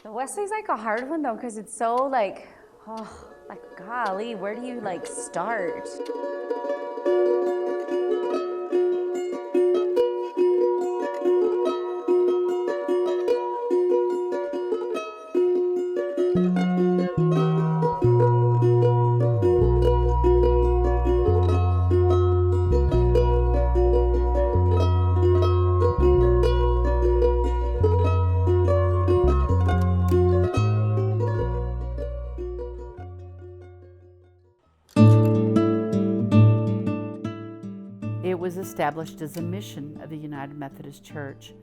Wesley's like a hard one though, because it's so like, oh, like golly, where do you like start? It was established as a mission of the United Methodist Church.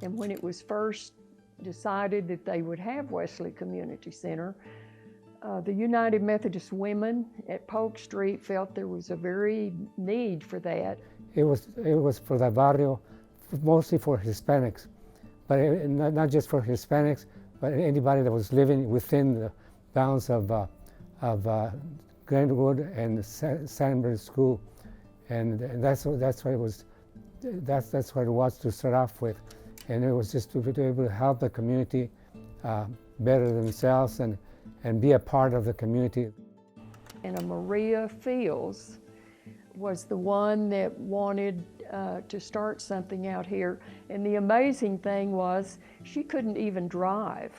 And when it was first decided that they would have Wesley Community Center, the United Methodist women at Polk Street felt there was a very need for that. It was for the barrio, mostly for Hispanics, but not just for Hispanics, but anybody that was living within the bounds of Greenwood and Sandburn School, and that's what it was. That's what it was to start off with, and it was just to be able to help the community better themselves and be a part of the community. And Maria Fields was the one that wanted to start something out here. And the amazing thing was she couldn't even drive.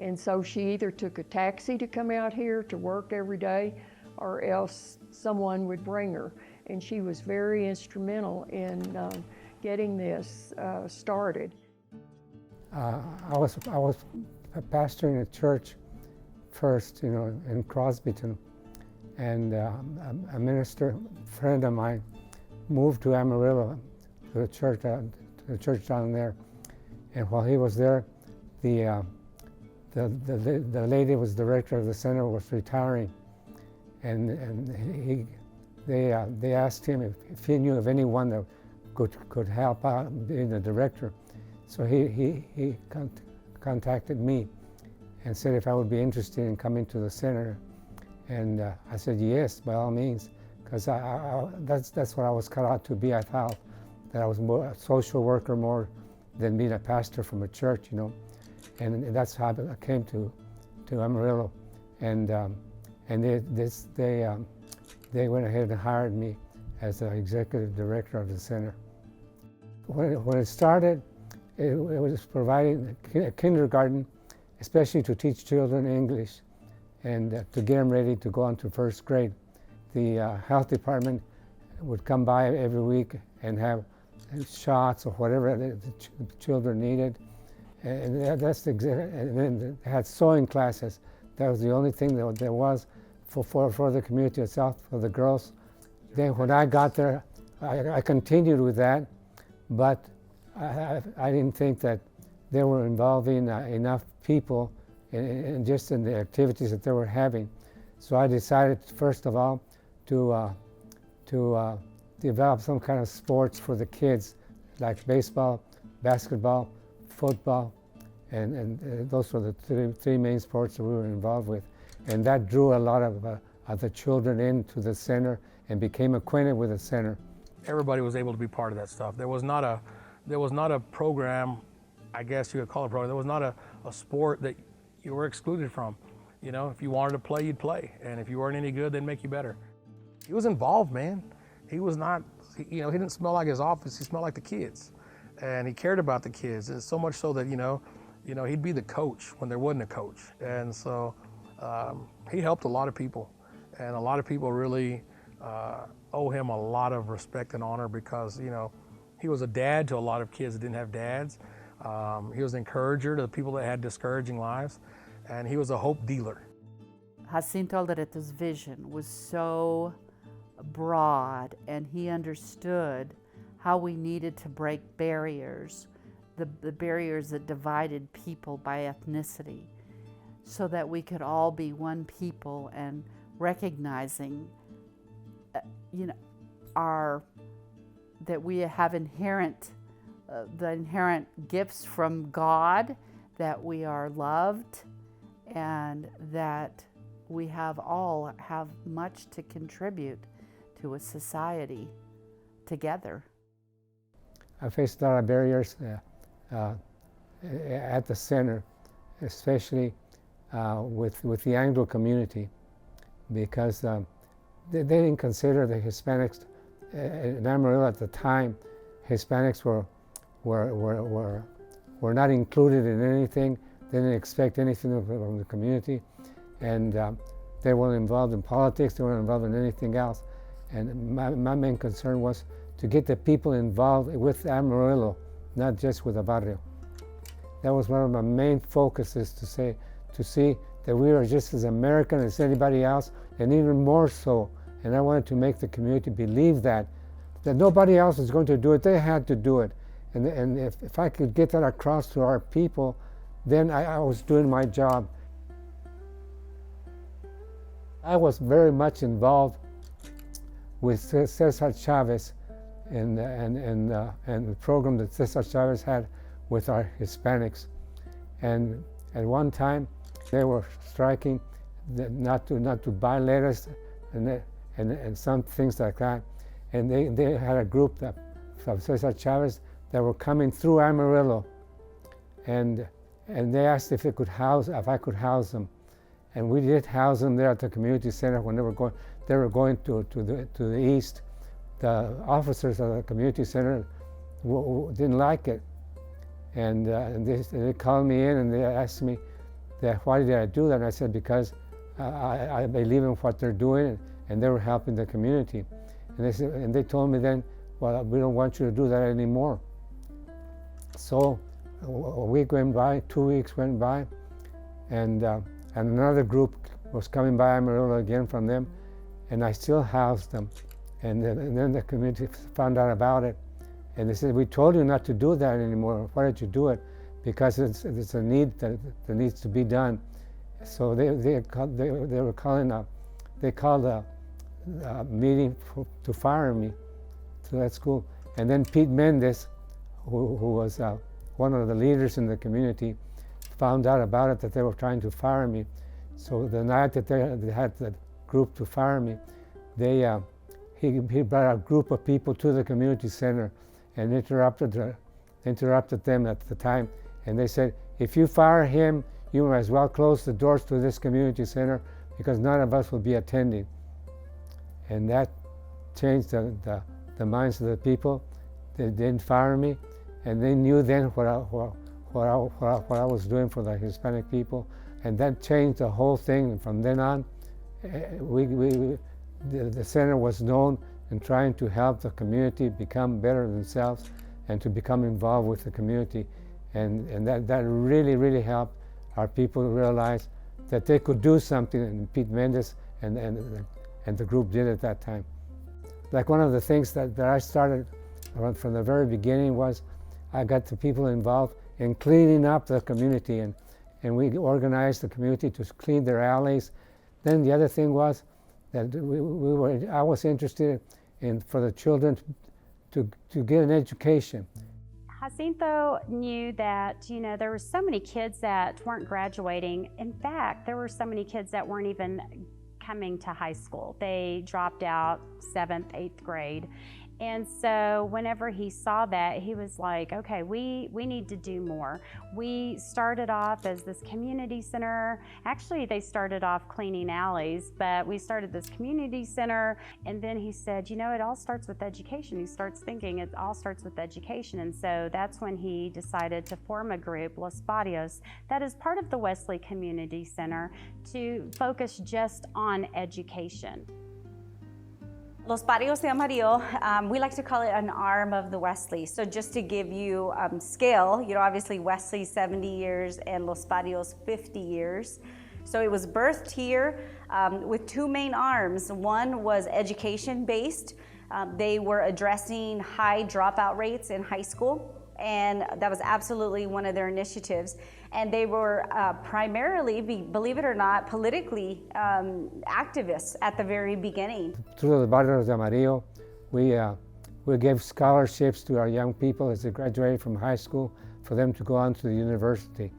And so she either took a taxi to come out here to work every day, or else someone would bring her. And she was very instrumental in getting this started. I was pastoring a church first, in Crosbyton, and a minister friend of mine moved to Amarillo, to the church down there. And while he was there, the lady who was director of the center was retiring, and they asked him if he knew of anyone that could help out being the director. So he contacted me and said if I would be interested in coming to the center, and I said yes, by all means, because that's what I was cut out to be. I thought that I was more a social worker more than being a pastor from a church, and that's how I came to Amarillo, and they went ahead and hired me as the executive director of the center. When it started, it was providing a kindergarten, especially to teach children English and to get them ready to go on to first grade. The health department would come by every week and have shots or whatever the children needed. And and then they had sewing classes. That was the only thing that there was for the community itself, for the girls. Then when I got there, I continued with that, but I didn't think that they were involving enough people in the activities that they were having. So I decided, first of all, to develop some kind of sports for the kids, like baseball, basketball, football, and those were the three main sports that we were involved with. And that drew a lot of the children into the center and became acquainted with the center. Everybody was able to be part of that stuff. There was not a program, I guess you could call it a program. There was not a sport that you were excluded from. If you wanted to play, you'd play. And if you weren't any good, they'd make you better. He was involved, man. He was not, he didn't smell like his office. He smelled like the kids. And he cared about the kids. And so much so that, he'd be the coach when there wasn't a coach. And so he helped a lot of people. And a lot of people really owe him a lot of respect and honor because, he was a dad to a lot of kids that didn't have dads. He was an encourager to the people that had discouraging lives. And he was a hope dealer. Jacinto Aldereto's vision was so broad, and he understood how we needed to break barriers, the barriers that divided people by ethnicity, so that we could all be one people and recognizing, that we have the inherent gifts from God, that we are loved, and that we all have much to contribute to a society together. I faced a lot of barriers at the center, especially with the Anglo community, because they didn't consider the Hispanics in Amarillo at the time. Hispanics were not included in anything. They didn't expect anything from the community, and they weren't involved in politics. They weren't involved in anything else. And my main concern was to get the people involved with Amarillo, not just with the barrio. That was one of my main focuses, to see that we were just as American as anybody else, and even more so. And I wanted to make the community believe that nobody else was going to do it. They had to do it. And if I could get that across to our people, then I was doing my job. I was very much involved with Cesar Chavez and the program that Cesar Chavez had with our Hispanics. And at one time, they were striking not to buy lettuce and some things like that. And they had a group from Cesar Chavez that were coming through Amarillo, and they asked if I could house them, and we did house them there at the community center when they were going to the east. The officers of the community center didn't like it, and they called me in and they asked me why did I do that, and I said because I believe in what they're doing, and they were helping the community. And they told me then, well, we don't want you to do that anymore. So a week went by, 2 weeks went by, and another group was coming by Amarillo again from them, and I still housed them. And then the community found out about it, and they said, we told you not to do that anymore. Why did you do it? Because it's a need that needs to be done. So they called a meeting to fire me to that school. And then Pete Mendez, who was one of the leaders in the community, found out about it, that they were trying to fire me. So the night that they had the group to fire me, he brought a group of people to the community center and interrupted them at the time. And they said, if you fire him, you might as well close the doors to this community center, because none of us will be attending. And that changed the minds of the people. They didn't fire me, and they knew then what I was doing for the Hispanic people, and that changed the whole thing. And from then on, the center was known in trying to help the community become better themselves and to become involved with the community, and that really helped our people realize that they could do something, and Pete Mendez and the group did at that time. Like one of the things that I started from the very beginning was I got the people involved in cleaning up the community, and we organized the community to clean their alleys. Then the other thing was that I was interested in for the children to get an education. Jacinto knew that, there were so many kids that weren't graduating. In fact, there were so many kids that weren't even coming to high school. They dropped out 7th, 8th grade. And so whenever he saw that, he was like, okay, we need to do more. We started off as this community center. Actually, they started off cleaning alleys, but we started this community center. And then he said, it all starts with education. He starts thinking it all starts with education. And so that's when he decided to form a group, Los Barrios, that is part of the Wesley Community Center, to focus just on education. Los Barrios de Amarillo, we like to call it an arm of the Wesley. So just to give you scale, obviously Wesley 70 years and Los Barrios 50 years. So it was birthed here with two main arms. One was education-based. They were addressing high dropout rates in high school, and that was absolutely one of their initiatives. And they were primarily, believe it or not, politically activists at the very beginning. Through the Barrios de Amarillo, we gave scholarships to our young people as they graduated from high school for them to go on to the university.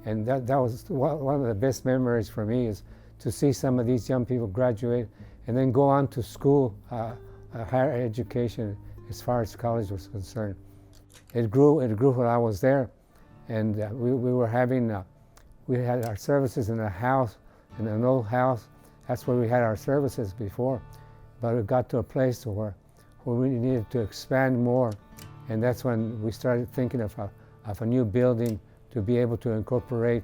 And that was one of the best memories for me, is to see some of these young people graduate and then go on to school, higher education as far as college was concerned. It grew when I was there. And we were having We had our services in a house, in an old house. That's where we had our services before. But it got to a place where we needed to expand more. And that's when we started thinking of a new building to be able to incorporate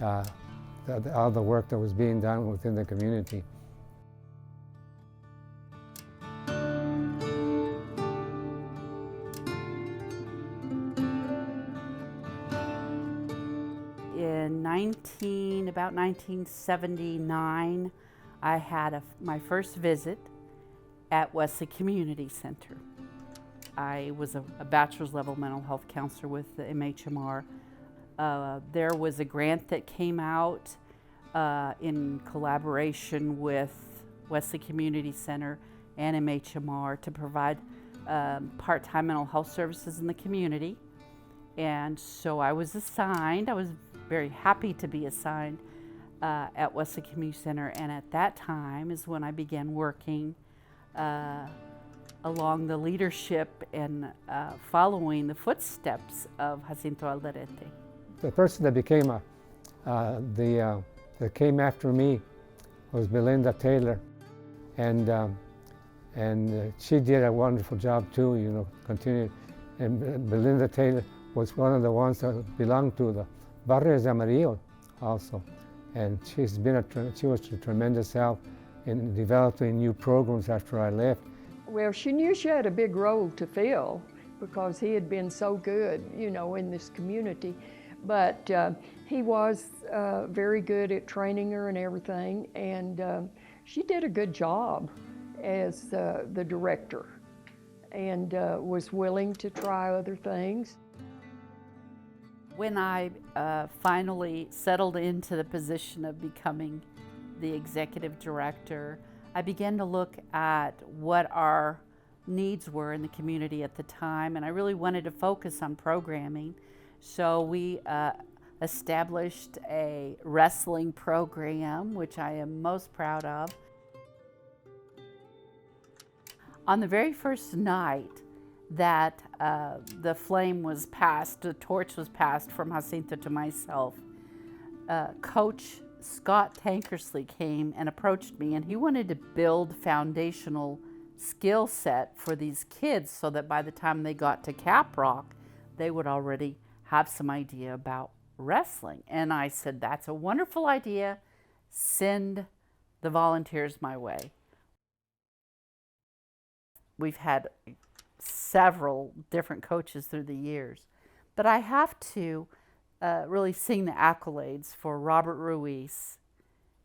all the work that was being done within the community. In about 1979, I had my first visit at Wesley Community Center. I was a bachelor's level mental health counselor with the MHMR. There was a grant that came out in collaboration with Wesley Community Center and MHMR to provide part-time mental health services in the community. And so I was assigned. I was very happy to be assigned at Wesley Community Center, and at that time is when I began working along the leadership and following the footsteps of Jacinto Alderete. The person that became that came after me was Belinda Taylor, and she did a wonderful job too. You know, continued. And Belinda Taylor was one of the ones that belonged to the barrio Amarillo also, and she was a tremendous help in developing new programs after I left. Well, she knew she had a big role to fill because he had been so good, you know, in this community. But he was very good at training her and everything, and she did a good job as the director and was willing to try other things. When I finally settled into the position of becoming the executive director, I began to look at what our needs were in the community at the time, and I really wanted to focus on programming. So we established a wrestling program, which I am most proud of. On the very first night that the flame was passed, the torch was passed from Jacinto to myself, Coach Scott Tankersley came and approached me, and he wanted to build foundational skill set for these kids so that by the time they got to Caprock, they would already have some idea about wrestling. And I said, that's a wonderful idea. Send the volunteers my way. We've had several different coaches through the years, but I have to really sing the accolades for Robert Ruiz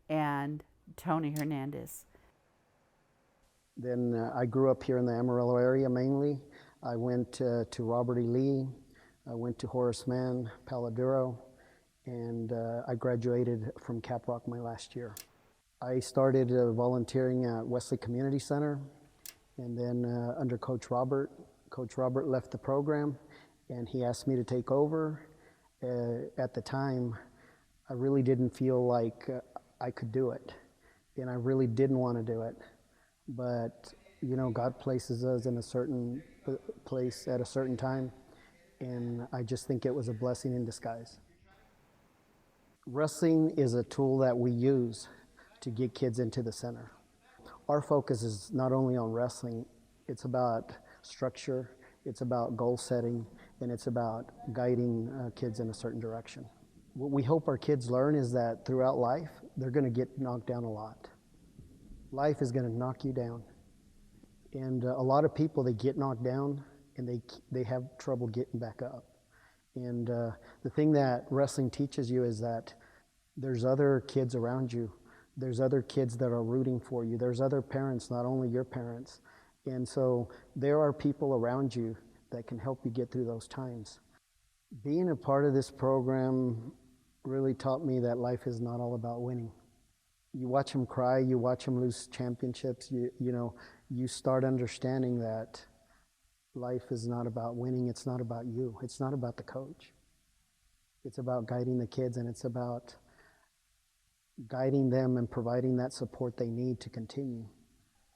and Tony Hernandez. Then I grew up here in the Amarillo area mainly. I went to Robert E. Lee, I went to Horace Mann, Paladuro, and I graduated from Caprock my last year. I started volunteering at Wesley Community Center, and then under Coach Robert left the program, and he asked me to take over. At the time, I really didn't feel like I could do it, and I really didn't want to do it. But, you know, God places us in a certain place at a certain time, and I just think it was a blessing in disguise. Wrestling is a tool that we use to get kids into the center. Our focus is not only on wrestling, it's about structure, it's about goal setting, and it's about guiding kids in a certain direction. What we hope our kids learn is that throughout life, they're going to get knocked down a lot. Life is going to knock you down. And a lot of people, they get knocked down and they have trouble getting back up. And the thing that wrestling teaches you is that there's other kids around you. There's other kids that are rooting for you. There's other parents, not only your parents. And so there are people around you that can help you get through those times. Being a part of this program really taught me that life is not all about winning. You watch them cry, you watch them lose championships, you start understanding that life is not about winning, it's not about you, it's not about the coach. It's about guiding the kids, and it's about guiding them and providing that support they need to continue,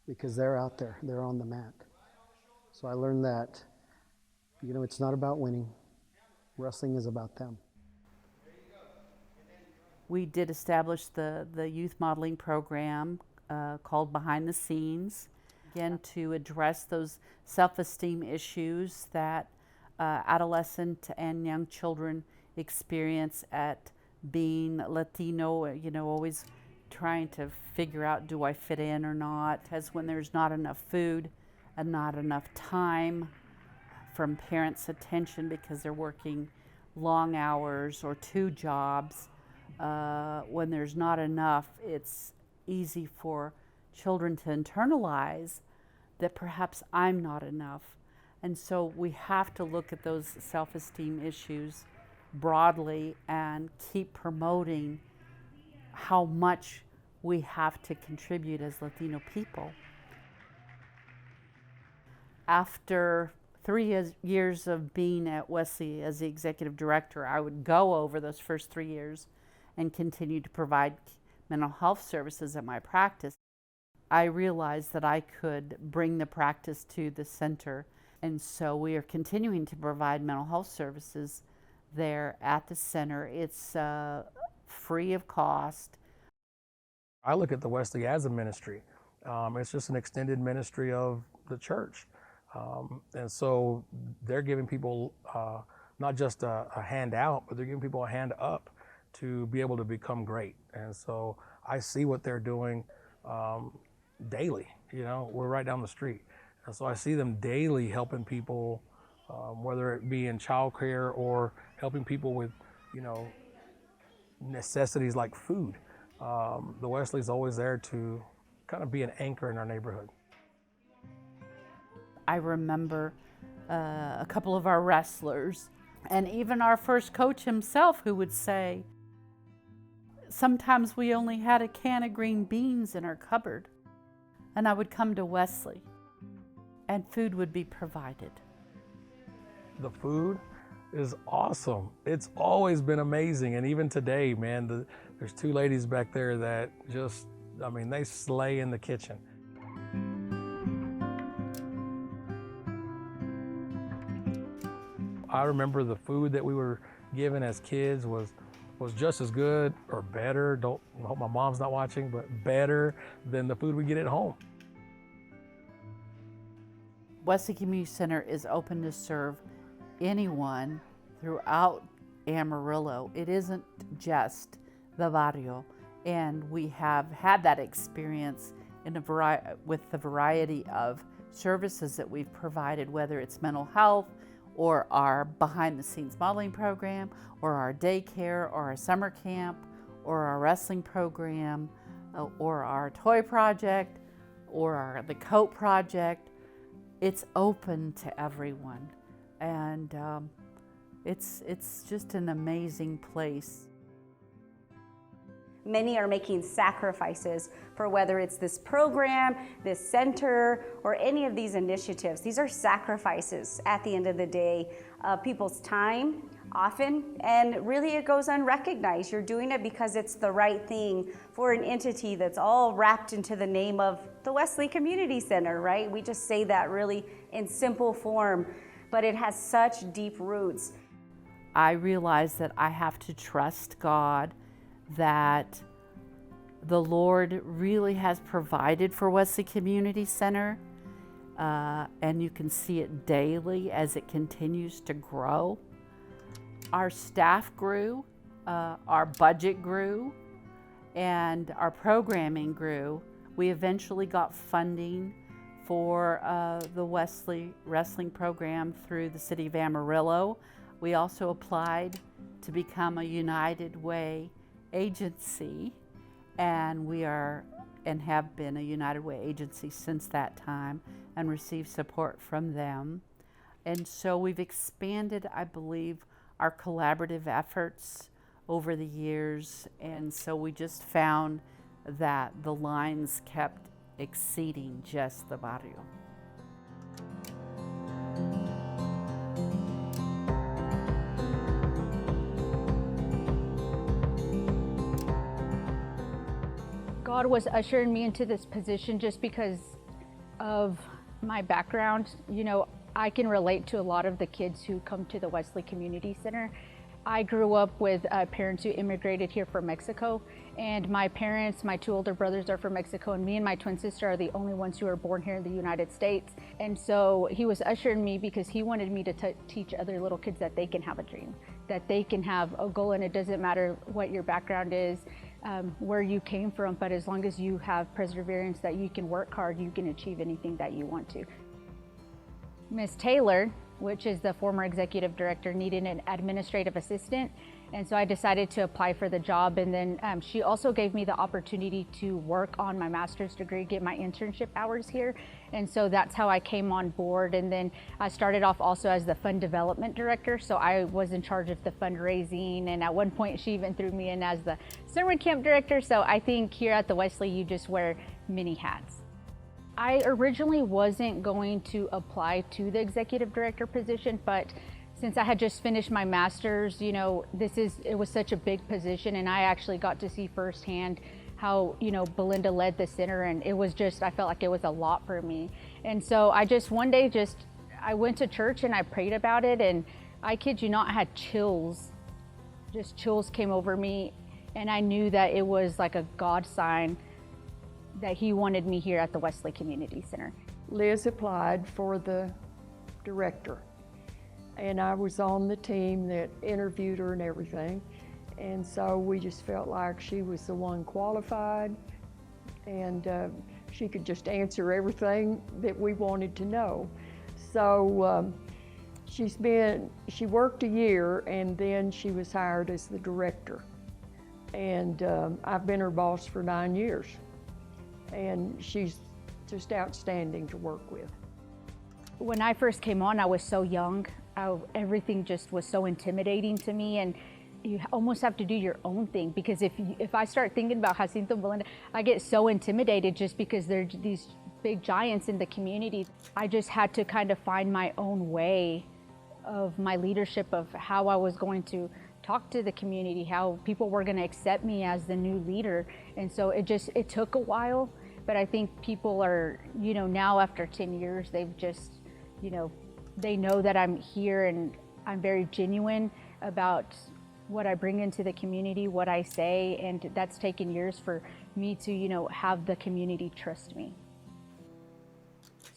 because they're out there, they're on the mat. So I learned that, it's not about winning. Wrestling is about them. We did establish the youth modeling program called Behind the Scenes, again to address those self-esteem issues that adolescent and young children experience at being Latino, you know, always trying to figure out, do I fit in or not? As when there's not enough food and not enough time from parents' attention because they're working long hours or 2 jobs. When there's not enough, it's easy for children to internalize that perhaps I'm not enough. And so we have to look at those self-esteem issues broadly and keep promoting how much we have to contribute as Latino people. After 3 years of being at Wesley as the executive director, I would go over those first 3 years and continue to provide mental health services at my practice. I realized that I could bring the practice to the center, and so we are continuing to provide mental health services there at the center. It's free of cost. I look at the Wesley as a ministry. It's just an extended ministry of the church. And so they're giving people not just a hand out, but they're giving people a hand up to be able to become great. And so I see what they're doing daily. You know, we're right down the street. And so I see them daily helping people, whether it be in childcare or helping people with, you know, necessities like food. The Wesley's always there to kind of be an anchor in our neighborhood. I remember a couple of our wrestlers and even our first coach himself who would say, sometimes we only had a can of green beans in our cupboard, and I would come to Wesley and food would be provided. The food is awesome. It's always been amazing. And even today, man, there's 2 ladies back there that just, I mean, they slay in the kitchen. I remember the food that we were given as kids was just as good or better. I hope my mom's not watching, but better than the food we get at home. Wesley Community Center is open to serve anyone throughout Amarillo. It isn't just the barrio, and we have had that experience in with the variety of services that we've provided, whether it's mental health or our behind the scenes modeling program or our daycare or our summer camp or our wrestling program or our toy project or the coat project. It's open to everyone, and it's just an amazing place. Many are making sacrifices for whether it's this program, this center, or any of these initiatives. These are sacrifices at the end of the day of people's time often, and really it goes unrecognized. You're doing it because it's the right thing for an entity that's all wrapped into the name of the Wesley Community Center, right? We just say that really in simple form, but it has such deep roots. I realize that I have to trust God, that the Lord really has provided for Wesley Community Center, and you can see it daily as it continues to grow. Our staff grew, our budget grew, and our programming grew. We eventually got funding for the Wesley Wrestling program through the city of Amarillo. We also applied to become a United Way agency, and we are and have been a United Way agency since that time and received support from them. And so we've expanded, I believe, our collaborative efforts over the years, and so we just found that the lines kept exceeding just the barrio. God was ushering me into this position just because of my background. You know, I can relate to a lot of the kids who come to the Wesley Community Center. I grew up with parents who immigrated here from Mexico, and my parents, my two older brothers are from Mexico, and me and my twin sister are the only ones who are born here in the United States. And so he was ushering me because he wanted me to teach other little kids that they can have a dream, that they can have a goal, and it doesn't matter what your background is, where you came from, but as long as you have perseverance, that you can work hard, you can achieve anything that you want to. Ms. Taylor, which is the former executive director, needed an administrative assistant. And so I decided to apply for the job. And then she also gave me the opportunity to work on my master's degree, get my internship hours here. And so that's how I came on board. And then I started off also as the fund development director. So I was in charge of the fundraising. And at one point she even threw me in as the summer camp director. So I think here at the Wesley, you just wear many hats. I originally wasn't going to apply to the executive director position, but since I had just finished my master's, you know, it was such a big position, and I actually got to see firsthand how, you know, Belinda led the center, and it was just, I felt like it was a lot for me. And so I just, one day I went to church and I prayed about it, and I kid you not, I had chills. Just chills came over me, and I knew that it was like a God sign that he wanted me here at the Wesley Community Center. Liz applied for the director, and I was on the team that interviewed her and everything. And so we just felt like she was the one qualified, and she could just answer everything that we wanted to know. So she worked a year, and then she was hired as the director. And I've been her boss for 9 years. And she's just outstanding to work with. When I first came on, I was so young. Everything just was so intimidating to me, and you almost have to do your own thing, because if I start thinking about Jacinto and Belinda, I get so intimidated just because they're these big giants in the community. I just had to kind of find my own way of my leadership, of how I was going to talk to the community, how people were going to accept me as the new leader. And so it took a while, but I think people are, you know, now after 10 years, they've just, you know, they know that I'm here and I'm very genuine about what I bring into the community, what I say, and that's taken years for me to, you know, have the community trust me.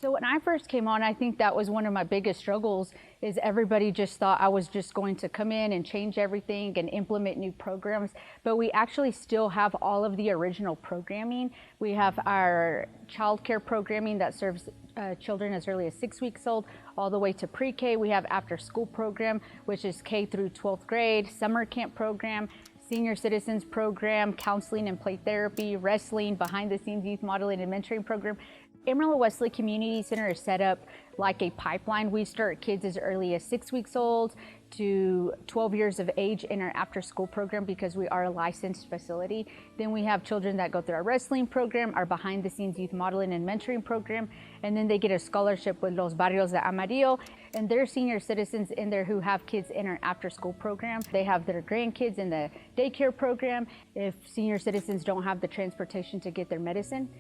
So when I first came on, I think that was one of my biggest struggles, is everybody just thought I was just going to come in and change everything and implement new programs, but we actually still have all of the original programming. We have our child care programming that serves children as early as 6 weeks old, all the way to pre-K. We have after school program, which is K through 12th grade, summer camp program, senior citizens program, counseling and play therapy, wrestling, behind the scenes youth modeling and mentoring program. Amarillo Wesley Community Center is set up like a pipeline. We start kids as early as 6 weeks old to 12 years of age in our after school program, because we are a licensed facility. Then we have children that go through our wrestling program, our behind the scenes youth modeling and mentoring program, and then they get a scholarship with Los Barrios de Amarillo. And there are senior citizens in there who have kids in our after school program. They have their grandkids in the daycare program. If senior citizens don't have the transportation to get their medicine,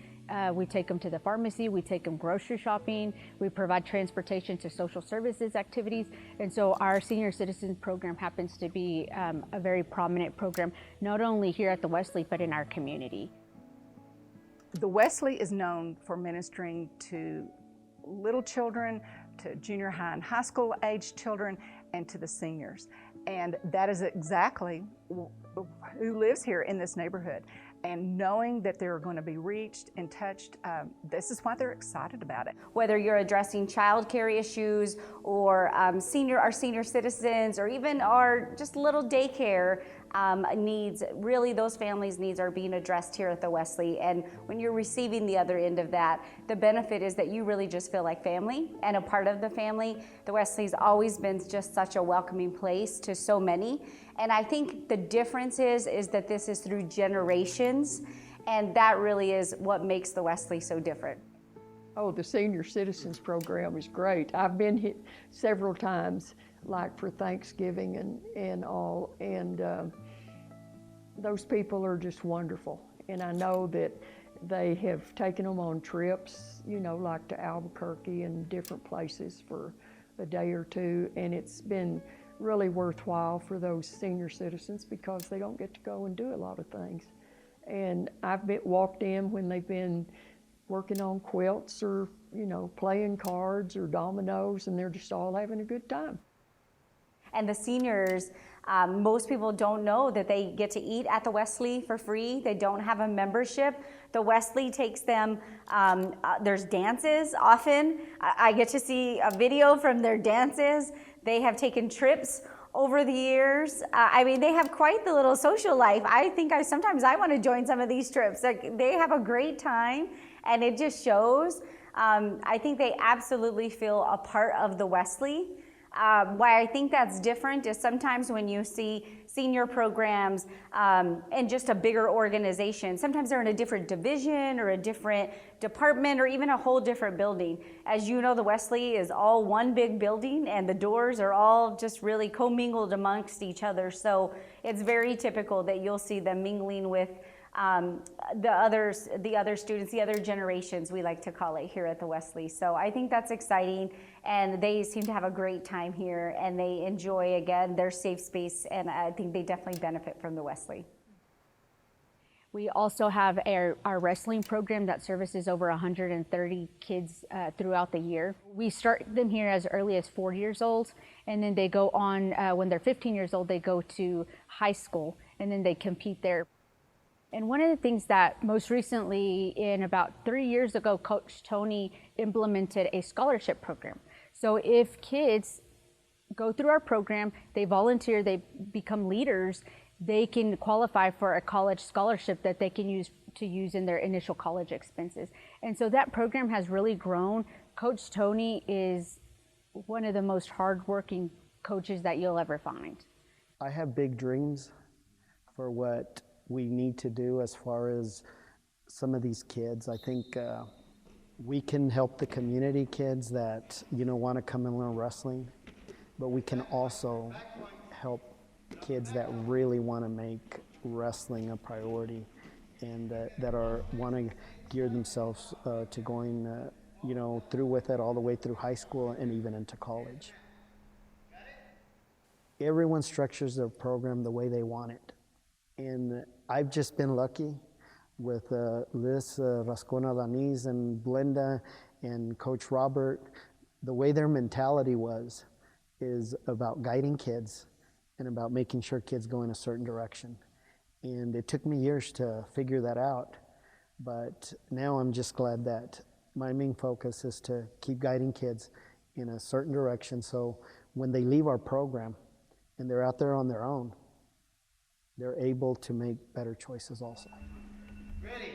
we take them to the pharmacy, we take them grocery shopping, we provide transportation to social services activities. And so our senior citizen program happens to be a very prominent program, not only here at the Wesley, but in our community. The Wesley is known for ministering to little children, to junior high and high school age children, and to the seniors. And that is exactly who lives here in this neighborhood. And knowing that they're going to be reached and touched, this is why they're excited about it. Whether you're addressing child care issues or our senior citizens, or even our just little daycare needs, really those families' needs are being addressed here at the Wesley. And when you're receiving the other end of that, the benefit is that you really just feel like family and a part of the family. The Wesley's always been just such a welcoming place to so many. And I think the difference is that this is through generations, and that really is what makes the Wesley so different. Oh, the senior citizens program is great. I've been here several times, like for Thanksgiving and all, and those people are just wonderful. And I know that they have taken them on trips, you know, like to Albuquerque and different places for a day or two, and it's been really worthwhile for those senior citizens because they don't get to go and do a lot of things. And I've walked in when they've been working on quilts or, you know, playing cards or dominoes, and they're just all having a good time. And the seniors, most people don't know that they get to eat at the Wesley for free. They don't have a membership. The Wesley takes them, there's dances often. I get to see a video from their dances. They have taken trips over the years. I mean, they have quite the little social life. I think sometimes I want to join some of these trips. Like, they have a great time, and it just shows. I think they absolutely feel a part of the Wesley. Why I think that's different is sometimes when you see senior programs in just a bigger organization, sometimes they're in a different division or a different department or even a whole different building. As you know, the Wesley is all one big building, and the doors are all just really commingled amongst each other. So it's very typical that you'll see them mingling with the other students, the other generations, we like to call it here at the Wesley. So I think that's exciting, and they seem to have a great time here, and they enjoy, again, their safe space, and I think they definitely benefit from the Wesley. We also have our wrestling program that services over 130 kids throughout the year. We start them here as early as 4 years old, and then they go on, when they're 15 years old, they go to high school, and then they compete there. And one of the things that most recently, in about 3 years ago, Coach Tony implemented a scholarship program. So if kids go through our program, they volunteer, they become leaders, they can qualify for a college scholarship that they can use in their initial college expenses. And so that program has really grown. Coach Tony is one of the most hardworking coaches that you'll ever find. I have big dreams for what we need to do as far as some of these kids. I think we can help the community kids that, you know, want to come and learn wrestling, but we can also help kids that really want to make wrestling a priority and that want to gear themselves to going, you know, through with it all the way through high school and even into college. Everyone structures their program the way they want it. And I've just been lucky with Liz Rascona Daniz and Blenda and Coach Robert. The way their mentality is about guiding kids and about making sure kids go in a certain direction. And it took me years to figure that out, but now I'm just glad that my main focus is to keep guiding kids in a certain direction, so when they leave our program and they're out there on their own, they're able to make better choices also. Ready.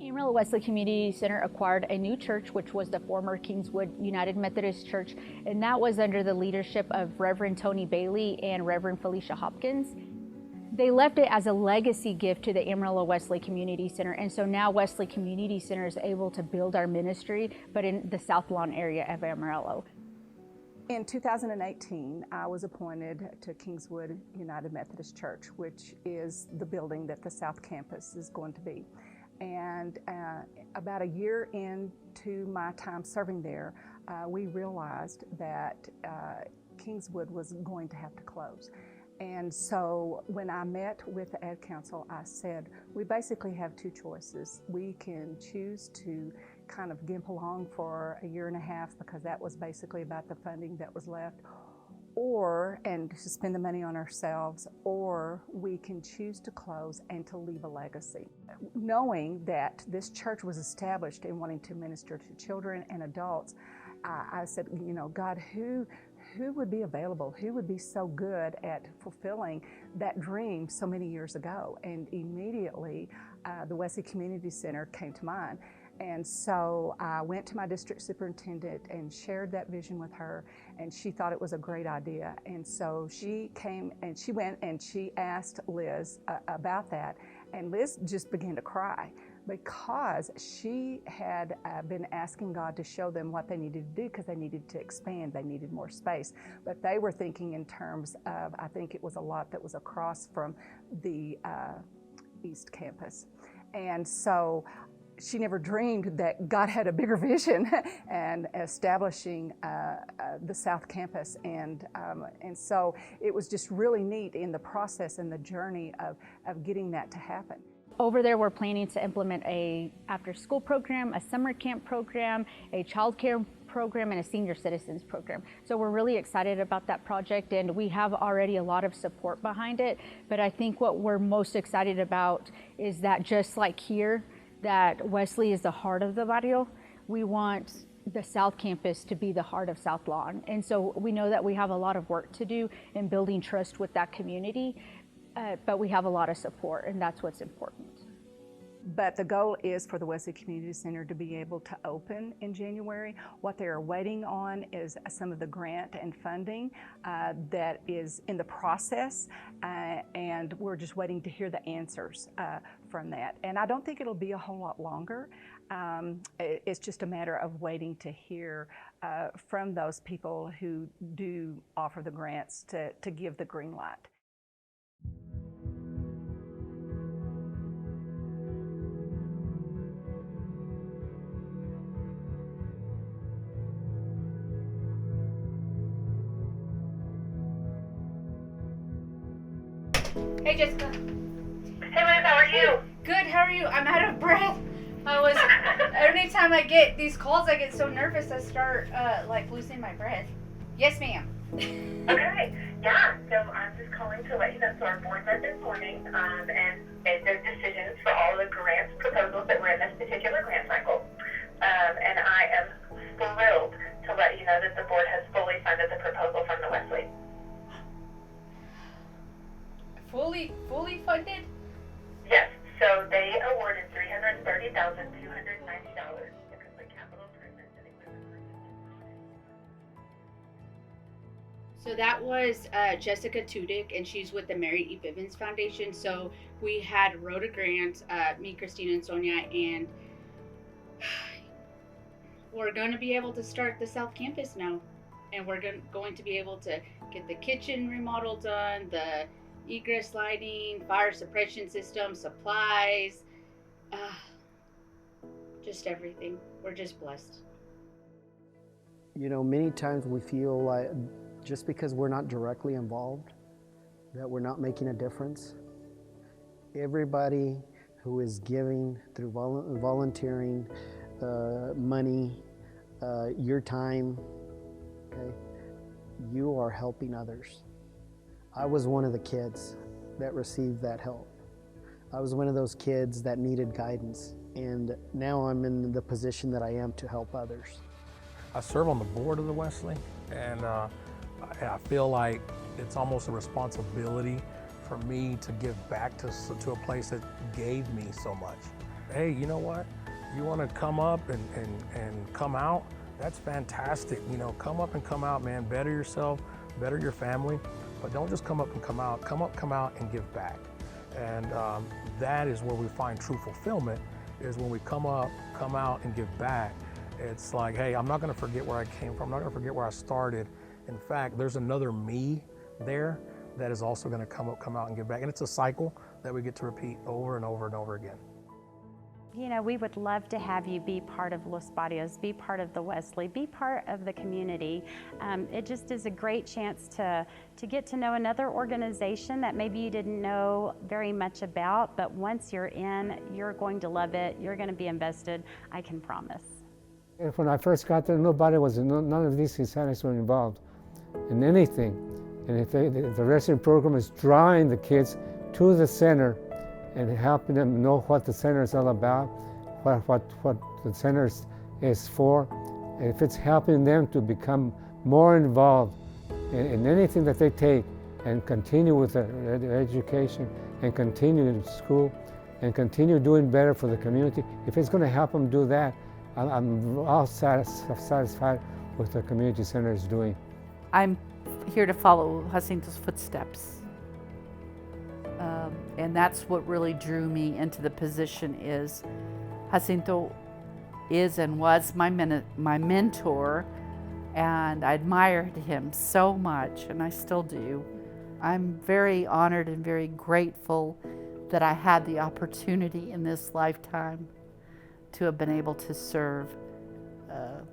Amarillo Wesley Community Center acquired a new church, which was the former Kingswood United Methodist Church, and that was under the leadership of Reverend Tony Bailey and Reverend Felicia Hopkins. They left it as a legacy gift to the Amarillo Wesley Community Center, and so now Wesley Community Center is able to build our ministry, but in the South Lawn area of Amarillo. In 2018, I was appointed to Kingswood United Methodist Church, which is the building that the South Campus is going to be. And about a year into my time serving there, we realized that Kingswood was going to have to close. And so when I met with the Ad Council, I said, we basically have two choices. We can choose to kind of gimp along for a year and a half, because that was basically about the funding that was left, and to spend the money on ourselves, or we can choose to close and to leave a legacy. Knowing that this church was established in wanting to minister to children and adults, I said, you know, God, who would be available? Who would be so good at fulfilling that dream so many years ago? And immediately, the Wesley Community Center came to mind. And so I went to my district superintendent and shared that vision with her, and she thought it was a great idea. And so she came and she went and she asked Liz about that, and Liz just began to cry, because she had been asking God to show them what they needed to do, because they needed to expand, they needed more space. But they were thinking in terms of, I think it was a lot that was across from the East Campus. And so she never dreamed that God had a bigger vision and establishing the South Campus, and so it was just really neat in the process and the journey of getting that to happen. Over there, we're planning to implement a after-school program, a summer camp program, a child care program, and a senior citizens program. So we're really excited about that project, and we have already a lot of support behind it. But I think what we're most excited about is that just like here, that Wesley is the heart of the barrio, we want the South Campus to be the heart of South Lawn. And so we know that we have a lot of work to do in building trust with that community, but we have a lot of support, and that's what's important. But the goal is for the Wesley Community Center to be able to open in January. What they are waiting on is some of the grant and funding that is in the process, and we're just waiting to hear the answers from that. And I don't think it'll be a whole lot longer. It's just a matter of waiting to hear from those people who do offer the grants to give the green light. Hey Jessica. Hey Liz, how are you? Good, how are you? I'm out of breath. Every time I get these calls, I get so nervous I start like losing my breath. Yes ma'am. Okay, yeah, so I'm just calling to let you know, so our board met this morning and made their decisions for all the grants proposals that were in this particular grant cycle. And I am thrilled to let you know that the board has fully funded the proposal from the Wesley. Fully funded? Yes, so they awarded $330,290 to complete capital improvements and equipment purchases. So that was Jessica Tudyk, and she's with the Mary E. Bivens Foundation. So we had wrote a grant, me, Christina, and Sonia, and we're going to be able to start the South Campus now. And we're going to be able to get the kitchen remodel done, the egress lighting, fire suppression system, supplies, just everything. We're just blessed. You know, many times we feel like just because we're not directly involved, that we're not making a difference. Everybody who is giving through volunteering, money, your time, okay, you are helping others. I was one of the kids that received that help. I was one of those kids that needed guidance, and now I'm in the position that I am to help others. I serve on the board of the Wesley, and I feel like it's almost a responsibility for me to give back to a place that gave me so much. Hey, you know what? You want to come up and come out? That's fantastic. You know, come up and come out, man. Better yourself, better your family. But don't just come up and come out. Come out and give back. And that is where we find true fulfillment, is when we come out and give back. It's like, hey, I'm not gonna forget where I came from. I'm not gonna forget where I started. In fact, there's another me there that is also gonna come out and give back. And it's a cycle that we get to repeat over and over and over again. You know, we would love to have you be part of Los Barrios, be part of the Wesley, be part of the community. It just is a great chance to get to know another organization that maybe you didn't know very much about, but once you're in, you're going to love it, you're going to be invested, I can promise. When I first got there, none of these Hispanics were involved in anything. And if the wrestling program is drawing the kids to the center and helping them know what the center is all about, what the center is for, and if it's helping them to become more involved in anything that they take and continue with their education and continue in school and continue doing better for the community, if it's going to help them do that, I'm all satisfied with what the community center is doing. I'm here to follow Jacinto's footsteps. And that's what really drew me into the position. Is Jacinto is and was my mentor, and I admired him so much, and I still do. I'm very honored and very grateful that I had the opportunity in this lifetime to have been able to serve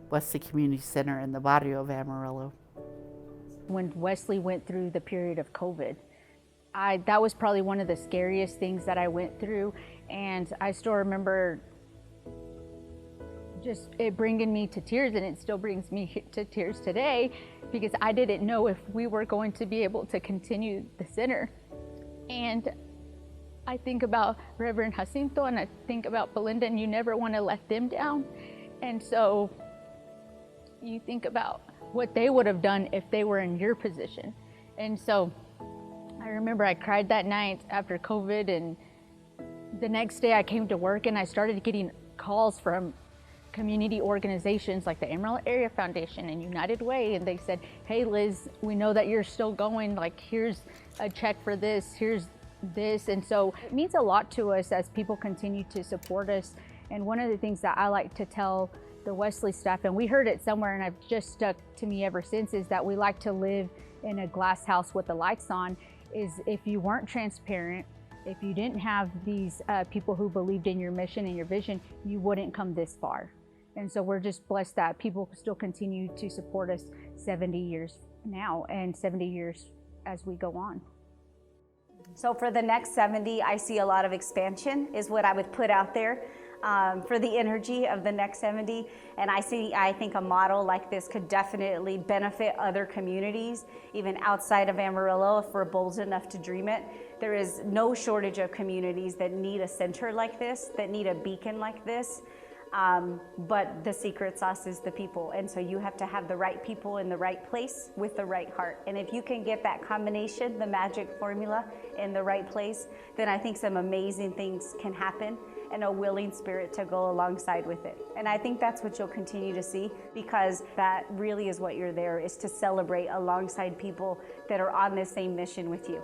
Wesley Community Center in the barrio of Amarillo. When Wesley went through the period of COVID, that was probably one of the scariest things that I went through, and I still remember just it bringing me to tears, and it still brings me to tears today, because I didn't know if we were going to be able to continue the center. And I think about Reverend Jacinto, and I think about Belinda, and you never want to let them down. And so you think about what they would have done if they were in your position. And so I remember I cried that night after COVID, and the next day I came to work and I started getting calls from community organizations like the Amarillo Area Foundation and United Way, and they said, hey Liz, we know that you're still going, like here's a check for this, here's this. And so it means a lot to us as people continue to support us. And one of the things that I like to tell the Wesley staff, and we heard it somewhere and I've just stuck to me ever since, is that we like to live in a glass house with the lights on. Is if you weren't transparent, if you didn't have these people who believed in your mission and your vision, you wouldn't come this far. And so we're just blessed that people still continue to support us 70 years now and 70 years as we go on. So for the next 70, I see a lot of expansion is what I would put out there for the energy of the next 70. And I think a model like this could definitely benefit other communities, even outside of Amarillo, if we're bold enough to dream it. There is no shortage of communities that need a center like this, that need a beacon like this. But the secret sauce is the people. And so you have to have the right people in the right place with the right heart. And if you can get that combination, the magic formula in the right place, then I think some amazing things can happen, and a willing spirit to go alongside with it. And I think that's what you'll continue to see, because that really is what you're there, is to celebrate alongside people that are on the same mission with you.